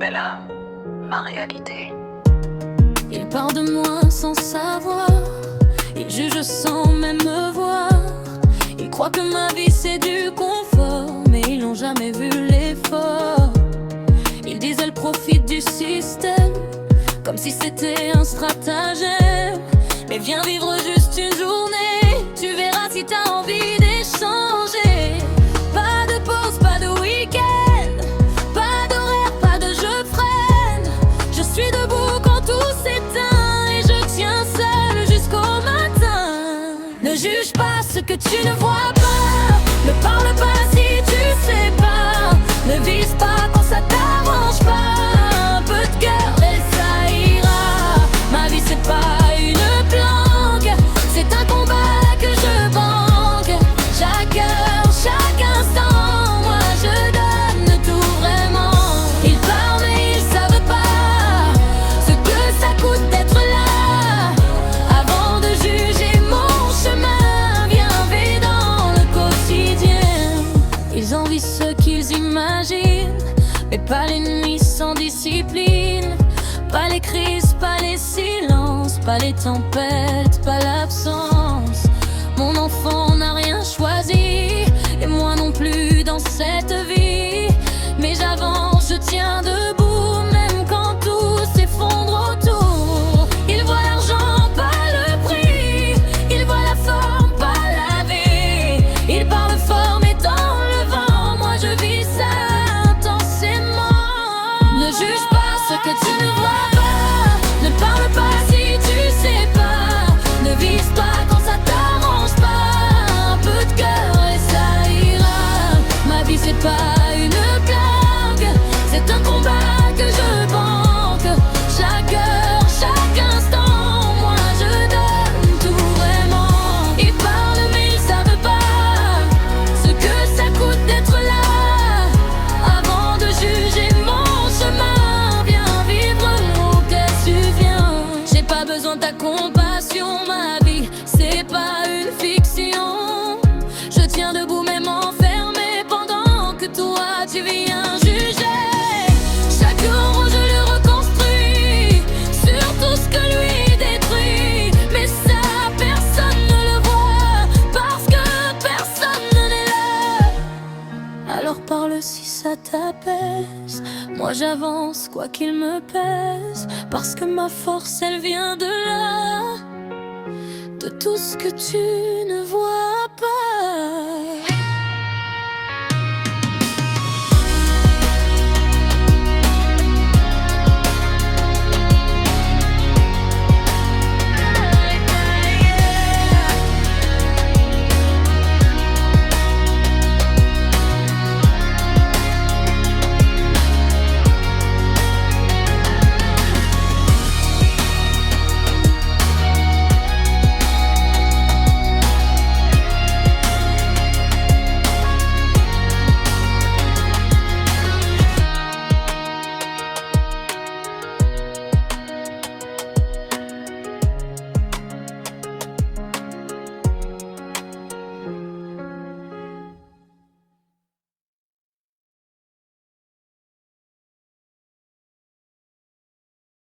c'est là ma réalité. Il parle de moi sans savoir, il juge sans même me voir. Il croit que ma vie c'est du confort, mais ils n'ont jamais vu l'effort. Ils disent elle profite du système, comme si c'était un stratagème. Mais viens vivre juste une journée, tu verras si t'as envie d'échanger. Pas de pause, pas de week-end, pas d'horaire, pas de je freine. Je suis debout quand tout s'éteint et je tiens seul jusqu'au matin. Ne juge pas ce que tu ne vois pas, ne parle pas si tu sais pas, ne vise pas quand ça t'arrange pas. Un peu de cœur et ça ira. Ma vie c'est pas une planque, c'est un combat que je banque. Chaque heure, chaque instant, moi je donne tout vraiment. Ils parlent mais ils savent pas ce que ça coûte d'être là. Avant de juger mon chemin, bien fait dans le quotidien. Ils envient ce qu'ils imaginent, mais pas les nuits sans discipline. Pas les crises, pas les silences, pas les tempêtes, pas l'absence. Mon enfant n'a rien choisi, et moi non plus dans cette vie. Mais j'avance, je tiens debout, même quand tout s'effondre autour. Il voit l'argent, pas le prix, il voit la forme, pas la vie. Il parle fort, mais dans le vent, moi je vis ça intensément. Ne juge pas ce que tu ne vois pas, ne parle pas si tu sais pas, ne vise pas quand ça t'arrange pas. Un peu de cœur et ça ira. Ma vie c'est pas une blague, c'est un combat que je banque. Chaque heure, chaque instant, moi je donne tout vraiment. Ils parlent mais ils savent pas ce que ça coûte d'être là. Avant de juger mon chemin, viens vivre où que tu viens. J'ai pas besoin de ta compassion, ma vie c'est pas une fiction. Je tiens debout même enfermé pendant que toi tu viens juger. Chaque jour je le reconstruis sur tout ce que lui détruit. Mais ça personne ne le voit parce que personne n'est là. Alors parle si ça t'apaise, moi j'avance quoi qu'il me pèse. Parce que ma force elle vient de là, de tout ce que tu ne vois